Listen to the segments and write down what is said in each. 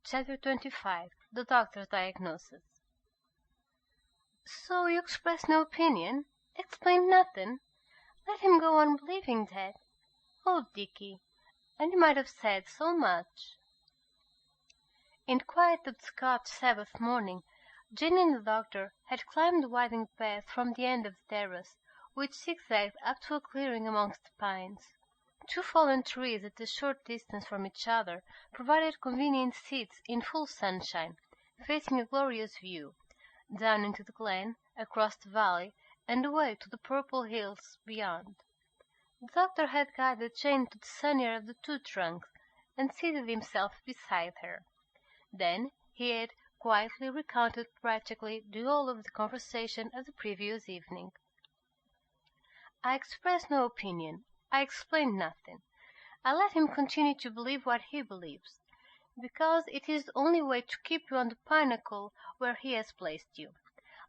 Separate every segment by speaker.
Speaker 1: Chapter 25. The Doctor's Diagnosis. "So you express no opinion? Explain nothing? Let him go on believing that? Oh, Dickie, and you might have said so much." In the quiet of the Scotch Sabbath morning, Jane and the Doctor had climbed the winding path from the end of the terrace, which zigzagged up to a clearing amongst the pines. Two fallen trees at a short distance from each other provided convenient seats in full sunshine, facing a glorious view, down into the glen, across the valley, and away to the purple hills beyond. The Doctor had guided Jane to the sunnier of the two trunks, and seated himself beside her. Then he had quietly recounted practically the whole of the conversation of the previous evening. "I express no opinion. I explain nothing. I let him continue to believe what he believes, because it is the only way to keep you on the pinnacle where he has placed you.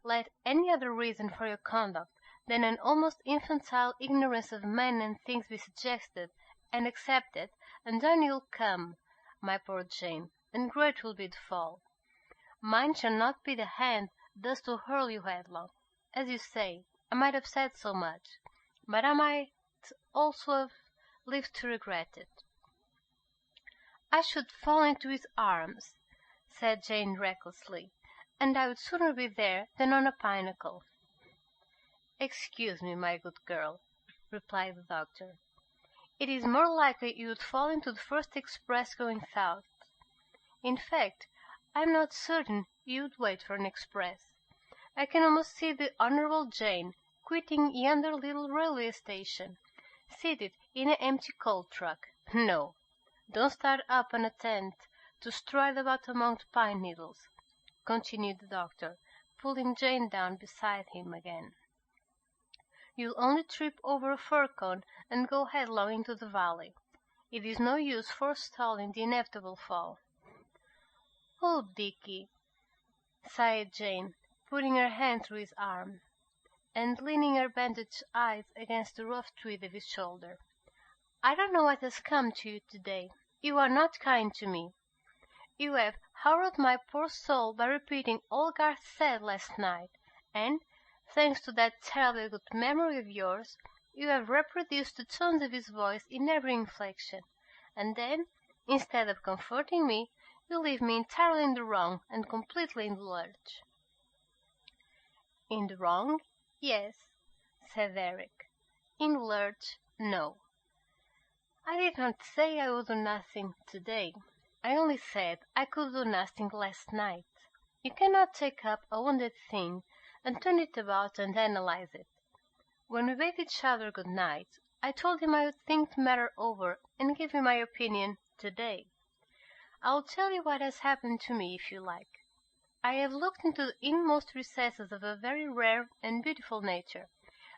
Speaker 1: Let any other reason for your conduct than an almost infantile ignorance of men and things be suggested and accepted, and down you'll come, my poor Jane, and great will be the fall. Mine shall not be the hand thus to hurl you headlong. As you say, I might have said so much, but I might also have lived to regret it." "I should fall into his arms," said Jane recklessly, "and I would sooner be there than on a pinnacle." "Excuse me, my good girl," replied the Doctor. "It is more likely you would fall into the first express going south. In fact, I am not certain you would wait for an express. I can almost see the Honourable Jane quitting yonder little railway station, seated in an empty coal truck. No, don't start up an attempt to stride about among the pine needles," continued the Doctor, pulling Jane down beside him again. "You'll only trip over a fir cone and go headlong into the valley. It is no use forestalling the inevitable fall." "Oh, Dickie," sighed Jane, putting her hand through his arm, and leaning her bandaged eyes against the rough tweed of his shoulder, "I don't know what has come to you to-day. You are not kind to me. You have harrowed my poor soul by repeating all Garth said last night, and, thanks to that terribly good memory of yours, you have reproduced the tones of his voice in every inflection, and then, instead of comforting me, you leave me entirely in the wrong and completely in the lurch." "In the wrong, yes," said Eric. "In the lurch, no. I did not say I would do nothing to-day. I only said I could do nothing last night. You cannot take up a wounded thing and turn it about and analyze it. When we bade each other good night, I told him I would think the matter over and give you my opinion to-day. I will tell you what has happened to me, if you like. I have looked into the inmost recesses of a very rare and beautiful nature,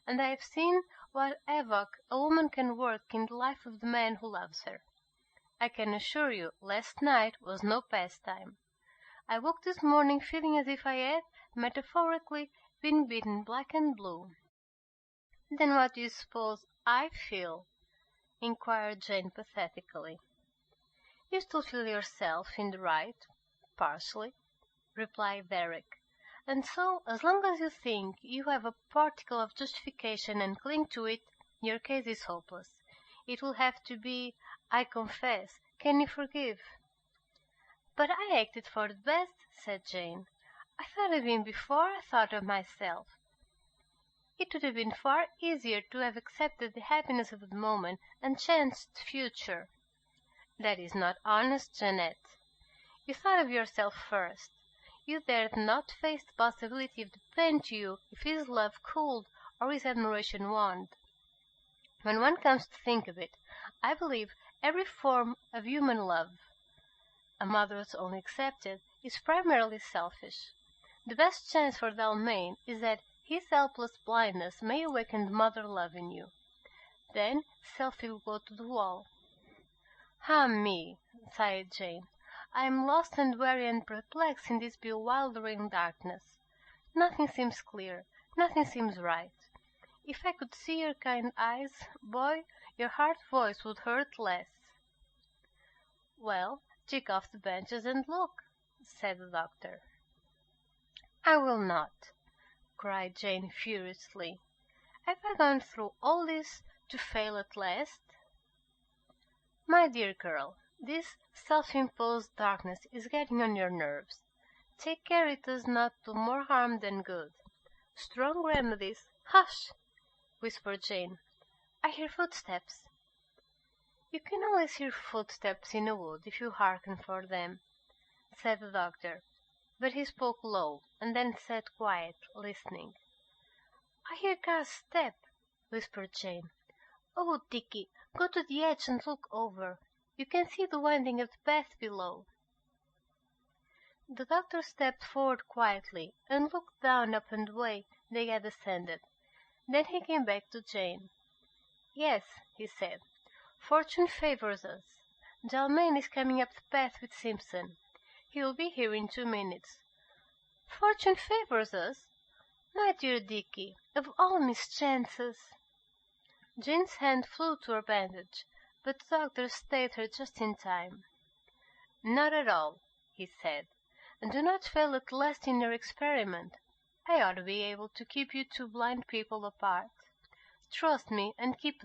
Speaker 1: and I have seen what havoc a woman can work in the life of the man who loves her. I can assure you last night was no pastime. I woke this morning feeling as if I had, metaphorically, been beaten black and blue." "Then what do you suppose I feel?" inquired Jane pathetically. "You still feel yourself in the right, partially," replied Derek, "and so, as long as you think you have a particle of justification and cling to it, your case is hopeless. It will have to be, 'I confess. Can you forgive?'" "But I acted for the best," said Jane. "I thought of him before I thought of myself." "It would have been far easier to have accepted the happiness of the moment and chanced the future." "That is not honest, Jeanette. You thought of yourself first. You dared not face the possibility of the pain to you if his love cooled or his admiration waned. When one comes to think of it, I believe every form of human love, a mother's only excepted, is primarily selfish. The best chance for Dalmain is that his helpless blindness may awaken the mother love in you. Then self will go to the wall." "Ah me!" sighed Jane. "I am lost and weary and perplexed in this bewildering darkness. Nothing seems clear, nothing seems right. If I could see your kind eyes, boy, your hard voice would hurt less." "Well, "Take off the benches and look," said the doctor. "I will not," cried Jane furiously. "Have I gone through all this to fail at last?" "My dear girl, this self-imposed darkness is getting on your nerves. Take care it does not do more harm than good. Strong remedies—" "Hush!" whispered Jane. "I hear footsteps." "You can always hear footsteps in a wood if you hearken for them," said the doctor, but he spoke low, and then sat quiet, listening. "I hear Garth's step," whispered Jane. "Oh, Dickie, go to the edge and look over. You can see the winding of the path below." The doctor stepped forward quietly and looked down upon the way they had ascended. Then he came back to Jane. "Yes," he said, "fortune favours us. Dalmain is coming up the path with Simpson. He will be here in 2 minutes." "Fortune favours us? My dear Dickie, of all mischances!" Jane's hand flew to her bandage, but the doctor stayed her just in time. "Not at all," he said, "and do not fail at last in your experiment. I ought to be able to keep you two blind people apart. Trust me and keep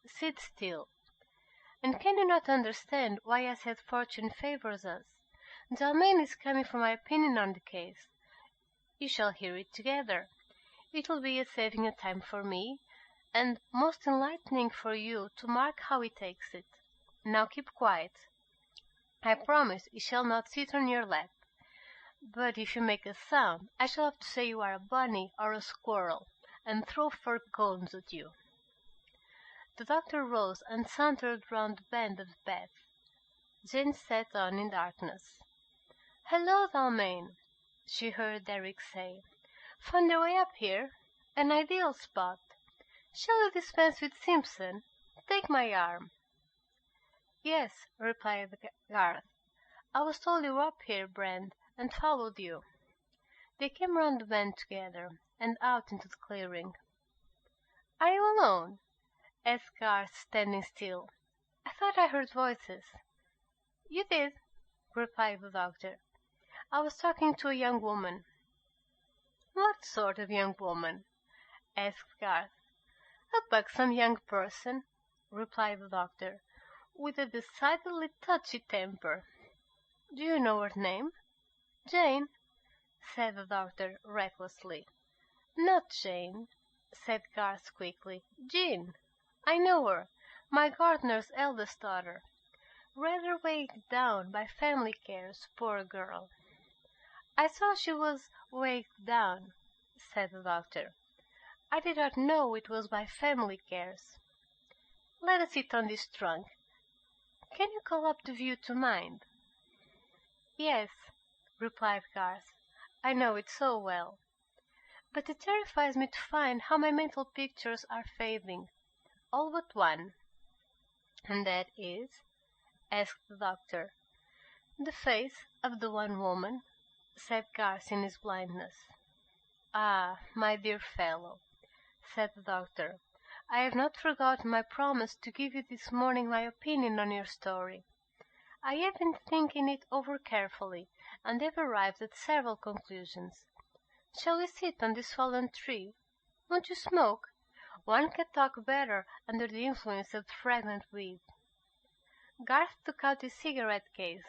Speaker 1: sit still. And can you not understand why I said fortune favours us? Dalmain is coming for my opinion on the case. You shall hear it together. It will be a saving of time for me, and most enlightening for you to mark how he takes it. Now keep quiet. I promise he shall not sit on your lap. But if you make a sound, I shall have to say you are a bunny or a squirrel, and throw fir cones at you." The doctor rose and sauntered round the bend of the path. Jane sat on in darkness. "Hello, Dalmain," she heard Derrick say. "Found your way up here? An ideal spot. Shall we dispense with Simpson? Take my arm." "Yes," replied Garth. "I was told you were up here, Brand, and followed you." They came round the bend together, and out into the clearing. "Are you alone?" asked Garth, standing still. "I thought I heard voices." "You did," replied the doctor. "I was talking to a young woman." "What sort of young woman?" asked Garth. "A buxom young person," replied the doctor, "with a decidedly touchy temper." "Do you know her name?" "Jane," said the doctor, recklessly. "Not Jane," said Garth quickly. "Jean. I know her. My gardener's eldest daughter. Rather weighed down by family cares, poor girl." "I saw she was weighed down," said the doctor. "I did not know it was by family cares. Let us sit on this trunk. Can you call up the view to mind?" "Yes," replied Garth. "I know it so well. But it terrifies me to find how my mental pictures are fading. All but one." "And that is?" asked the doctor. "The face of the one woman," said Garth in his blindness. "Ah, my dear fellow," said the doctor, "I have not forgotten my promise to give you this morning my opinion on your story. I have been thinking it over carefully, and have arrived at several conclusions. Shall we sit on this fallen tree? Won't you smoke? One can talk better under the influence of the fragrant weed." Garth took out his cigarette case,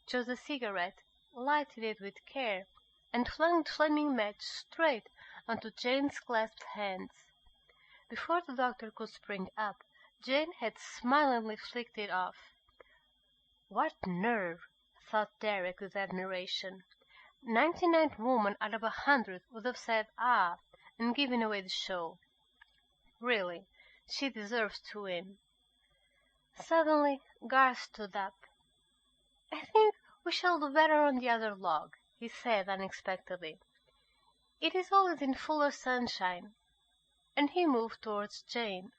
Speaker 1: chose a cigarette, lighted it with care, and flung the flaming match straight onto Jane's clasped hands. Before the doctor could spring up, Jane had smilingly flicked it off. "What nerve!" thought Derrick with admiration. 99 women out of 100 would have said "ah" and given away the show. Really, she deserves to win. Suddenly Garth stood up. "I think we shall do better on the other log," he said unexpectedly. "It is always in fuller sunshine," and he moved towards Jane.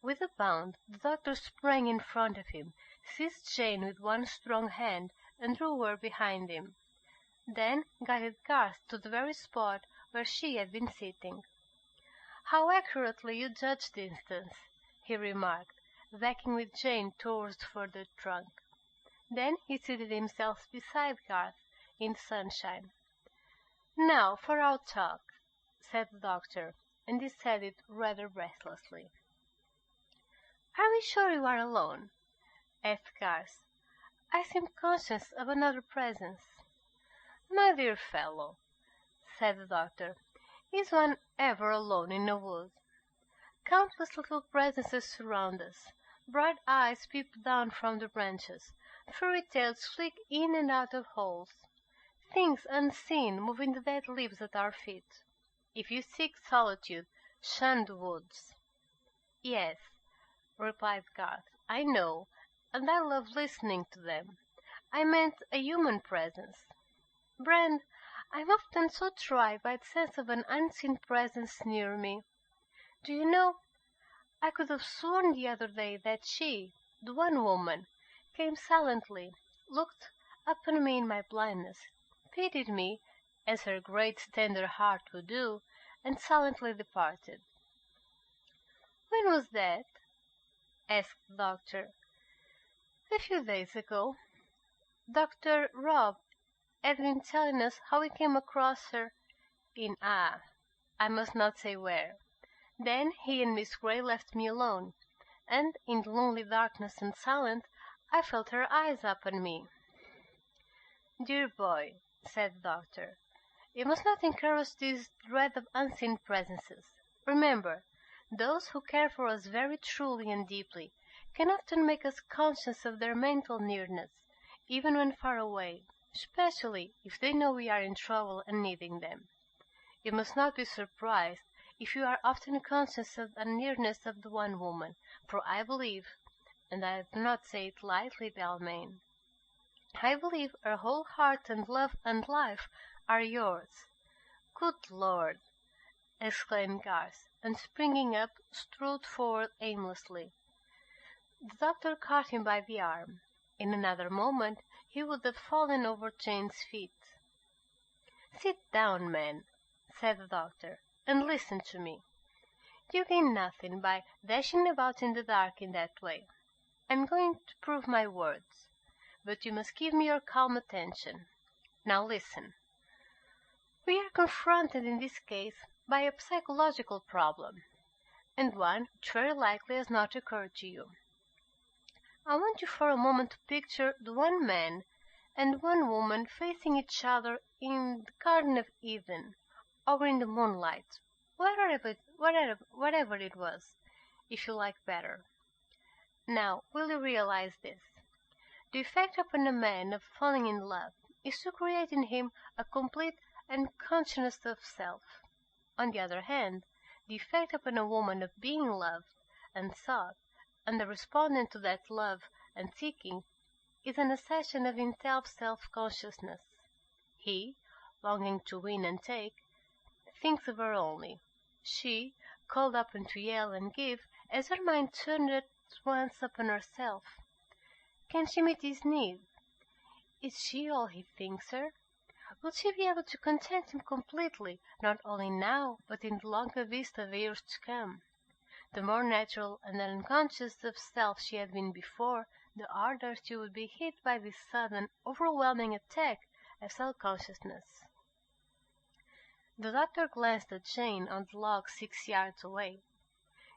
Speaker 1: With a bound the doctor sprang in front of him, seized Jane with one strong hand, and drew her behind him. Then guided Garth to the very spot where she had been sitting. "How accurately you judge distance," he remarked, backing with Jane towards the further trunk. Then he seated himself beside Garth in the sunshine. "Now for our talk," said the doctor, and he said it rather breathlessly. "Are we sure you are alone?" asked Garth. "I seem conscious of another presence." "My dear fellow," said the doctor, "is one ever alone in a wood? Countless little presences surround us. Bright eyes peep down from the branches. Fairy tales flick in and out of holes. Things unseen move in the dead leaves at our feet. If you seek solitude, shun the woods." "Yes," replied Garth, "I know, and I love listening to them. I meant a human presence. Brand, I'm often so tried by the sense of an unseen presence near me. Do you know, I could have sworn the other day that she, the one woman, came silently, looked upon me in my blindness, pitied me, as her great tender heart would do, and silently departed." "When was that?" asked the doctor. "A few days ago. Dr. Rob had been telling us how he came across her in I must not say where. Then he and Miss Grey left me alone, and in the lonely darkness and silence I felt her eyes upon me." "Dear boy," said the doctor, "you must not encourage this dread of unseen presences. Remember, those who care for us very truly and deeply can often make us conscious of their mental nearness, even when far away, especially if they know we are in trouble and needing them. You must not be surprised if you are often conscious of the nearness of the one woman, for I believe, and I do not say it lightly, Dalmain, I believe her whole heart and love and life are yours." "Good Lord!" exclaimed Garth, and springing up, strode forward aimlessly. The doctor caught him by the arm. In another moment he would have fallen over Jane's feet. "Sit down, man," said the doctor, "and listen to me. You gain nothing by dashing about in the dark in that way. I'm going to prove my words, but you must give me your calm attention. Now listen. We are confronted in this case by a psychological problem, and one which very likely has not occurred to you. I want you for a moment to picture the one man and one woman facing each other in the Garden of Eden, or in the moonlight, whatever it was, if you like better. Now, will you realize this? The effect upon a man of falling in love is to create in him a complete unconsciousness of self. On the other hand, the effect upon a woman of being loved and sought, and the respondent to that love and seeking, is an accession of intense self-consciousness. He, longing to win and take, thinks of her only. She, called upon to yell and give, has her mind turned at once upon herself. Can she meet his need? Is she all he thinks her? Will she be able to content him completely, not only now, but in the longer vista of years to come? The more natural and unconscious of self she had been before, the harder she would be hit by this sudden, overwhelming attack of self-consciousness. The doctor glanced at Jane on the log 6 yards away.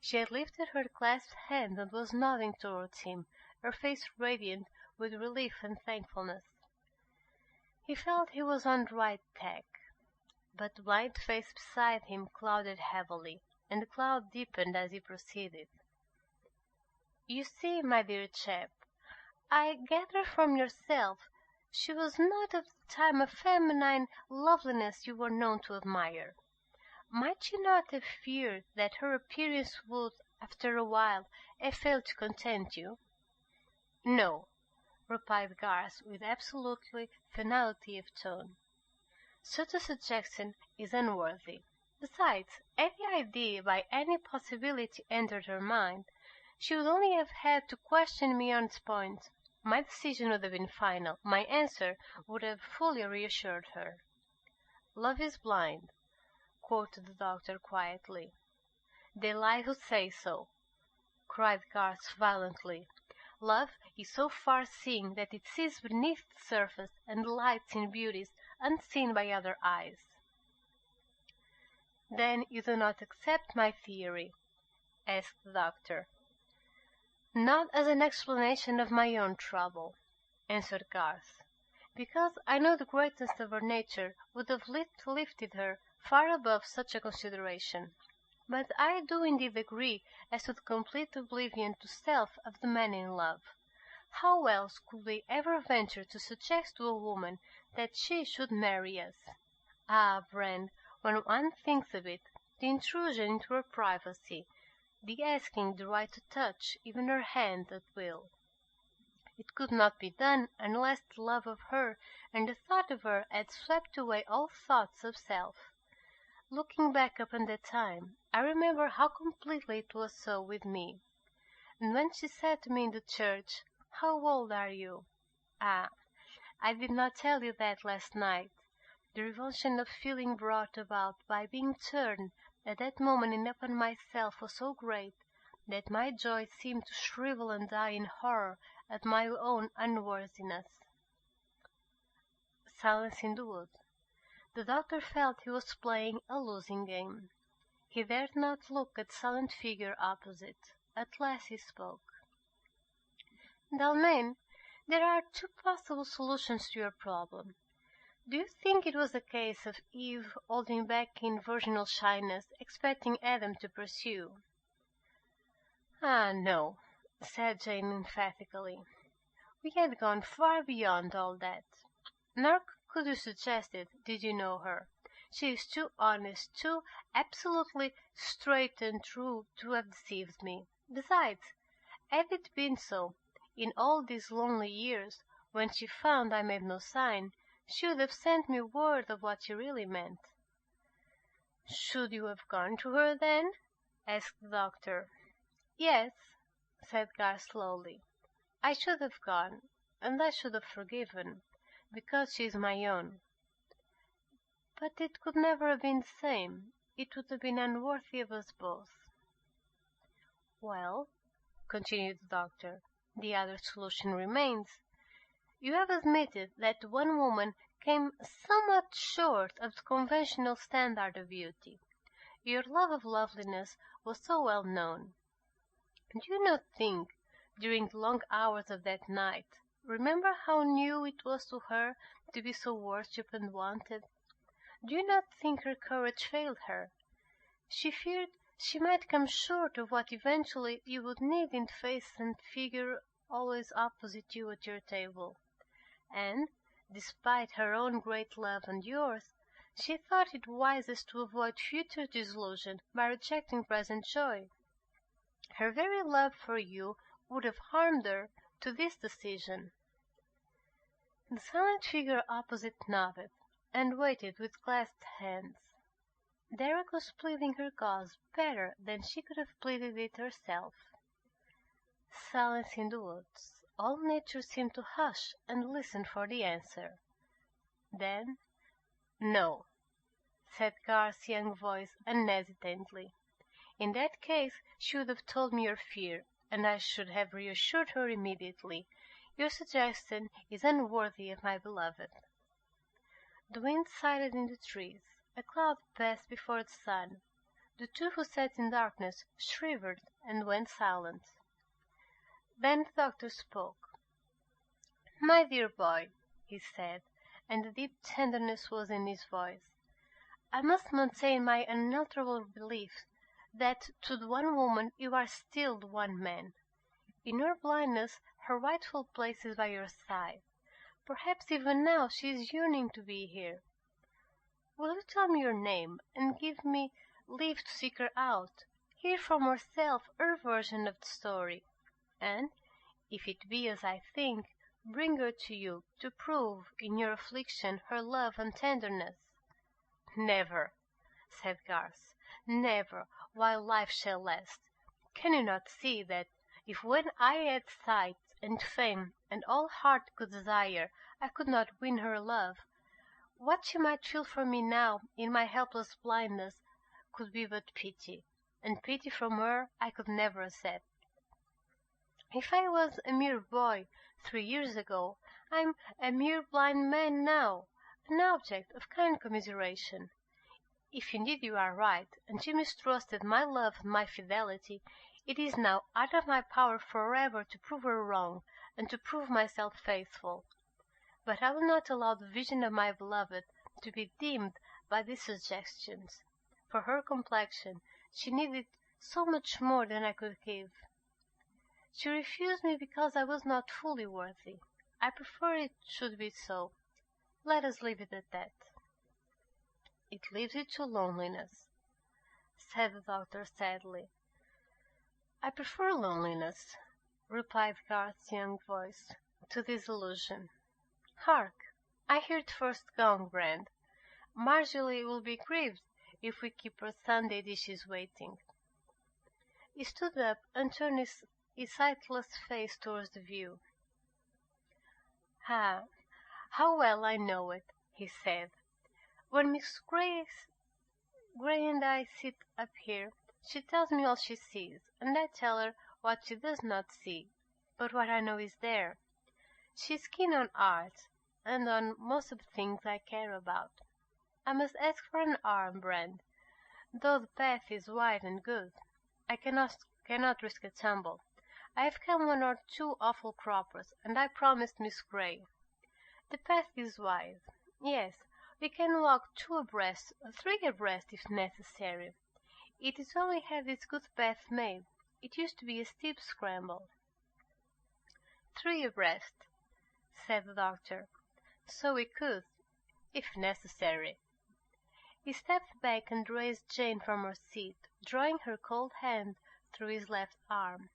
Speaker 1: She had lifted her clasped hand and was nodding towards him, her face radiant with relief and thankfulness. He felt he was on the right tack, but the white face beside him clouded heavily, and the cloud deepened as he proceeded. "You see, my dear chap, I gather from yourself she was not of the type of feminine loveliness you were known to admire. Might you not have feared that her appearance would, after a while, have failed to content you?" "No," replied Garth with absolute finality of tone. "Such a suggestion is unworthy. Besides, had the idea by any possibility entered her mind, she would only have had to question me on this point. My decision would have been final. My answer would have fully reassured her." "Love is blind," quoted the doctor quietly. "They lie who say so," cried Garth violently. Love is so far-seeing that it sees beneath the surface and delights in beauties unseen by other eyes. "Then you do not accept my theory?" asked the doctor. "Not as an explanation of my own trouble," answered Garth, "because I know the greatness of her nature would have lifted her far above such a consideration. But I do indeed agree as to the complete oblivion to self of the man in love. How else could we ever venture to suggest to a woman that she should marry us? Ah, Brand, when one thinks of it, the intrusion into her privacy, the asking the right to touch even her hand at will. It could not be done unless the love of her and the thought of her had swept away all thoughts of self. Looking back upon that time, I remember how completely it was so with me. And when she said to me in the church, 'How old are you?' Ah, I did not tell you that last night. The revulsion of feeling brought about by being turned at that moment in upon myself was so great that my joy seemed to shrivel and die in horror at my own unworthiness." Silence in the wood. The doctor felt he was playing a losing game. He dared not look at the silent figure opposite. At last he spoke. "Dalmain, there are two possible solutions to your problem. Do you think it was a case of Eve holding back in virginal shyness, expecting Adam to pursue?" "Ah, no," said Jane emphatically. "We had gone far beyond all that. Nor could you suggest it, did you know her. She is too honest, too absolutely straight and true to have deceived me. Besides, had it been so, in all these lonely years, when she found I made no sign, she would have sent me word of what she really meant." "Should you have gone to her, then?" asked the doctor. "Yes," said Garth slowly. "I should have gone, and I should have forgiven, because she is my own. But it could never have been the same. It would have been unworthy of us both." "Well," continued the doctor, "the other solution remains. You have admitted that the one woman came somewhat short of the conventional standard of beauty. Your love of loveliness was so well known. Do you not think, during the long hours of that night, remember how new it was to her to be so worshipped and wanted? Do you not think her courage failed her? She feared she might come short of what eventually you would need in the face and figure always opposite you at your table. And, despite her own great love and yours, she thought it wisest to avoid future disillusion by rejecting present joy. Her very love for you would have harmed her to this decision." The silent figure opposite nodded, and waited with clasped hands. Derek was pleading her cause better than she could have pleaded it herself. Silence in the woods. All nature seemed to hush and listen for the answer. Then, "No," said Garth's young voice unhesitatingly. "In that case she would have told me your fear, and I should have reassured her immediately. Your suggestion is unworthy of my beloved." The wind sighed in the trees. A cloud passed before the sun. The two who sat in darkness shivered and went silent. Then the doctor spoke. "My dear boy," he said, and a deep tenderness was in his voice, "I must maintain my unalterable belief that to the one woman you are still the one man. In her blindness her rightful place is by your side. Perhaps even now she is yearning to be here. Will you tell me your name, and give me leave to seek her out, hear from herself her version of the story, and, if it be as I think, bring her to you, to prove, in your affliction, her love and tenderness?" "Never," said Garth, "never, while life shall last. Can you not see that if when I had sight and fame and all heart could desire, I could not win her love, what she might feel for me now in my helpless blindness could be but pity, and pity from her I could never accept." If I was a mere boy 3 years ago, I'm a mere blind man now, an object of kind commiseration. If indeed you are right, and she mistrusted my love and my fidelity, it is now out of my power forever to prove her wrong, and to prove myself faithful. But I will not allow the vision of my beloved to be dimmed by these suggestions. For her complexion, she needed so much more than I could give. She refused me because I was not fully worthy. I prefer it should be so. Let us leave it at that." "It leaves you to loneliness," said the doctor sadly. "I prefer loneliness," replied Garth's young voice, "to disillusion. Hark! I hear the first gong, Brand. Marjorie will be grieved if we keep her Sunday dishes waiting." He stood up and turned his sightless face towards the view. "Ah, how well I know it," he said. "When Miss Gray and I sit up here, she tells me all she sees, and I tell her what she does not see, but what I know is there. She's keen on art, and on most of the things I care about. I must ask for an arm, Brand, though the path is wide and good. I cannot risk a tumble. I have come 1 or 2 awful croppers, and I promised Miss Gray. The path is wide. Yes, we can walk 2 abreast, 3 abreast if necessary. It is when we have this good path made. It used to be a steep scramble." "3 abreast," said the doctor. "So we could, if necessary." He stepped back and raised Jane from her seat, drawing her cold hand through his left arm.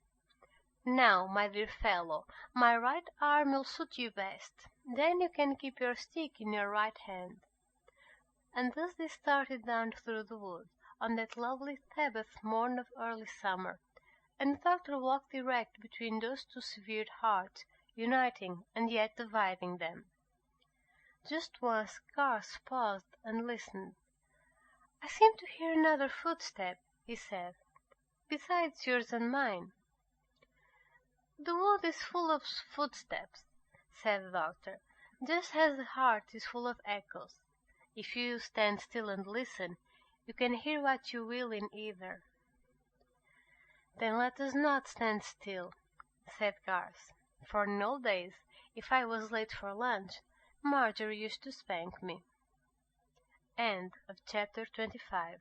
Speaker 1: "Now, my dear fellow, my right arm will suit you best. Then you can keep your stick in your right hand." And thus they started down through the wood, on that lovely Sabbath morn of early summer, and the doctor walked erect between those 2 severed hearts, uniting and yet dividing them. Just once Garth paused and listened. "I seem to hear another footstep," he said, "besides yours and mine." "The wood is full of footsteps," said the doctor, "just as the heart is full of echoes. If you stand still and listen, you can hear what you will in either." "Then let us not stand still," said Garth, "for in old days, if I was late for lunch, Marjorie used to spank me." End of chapter 25.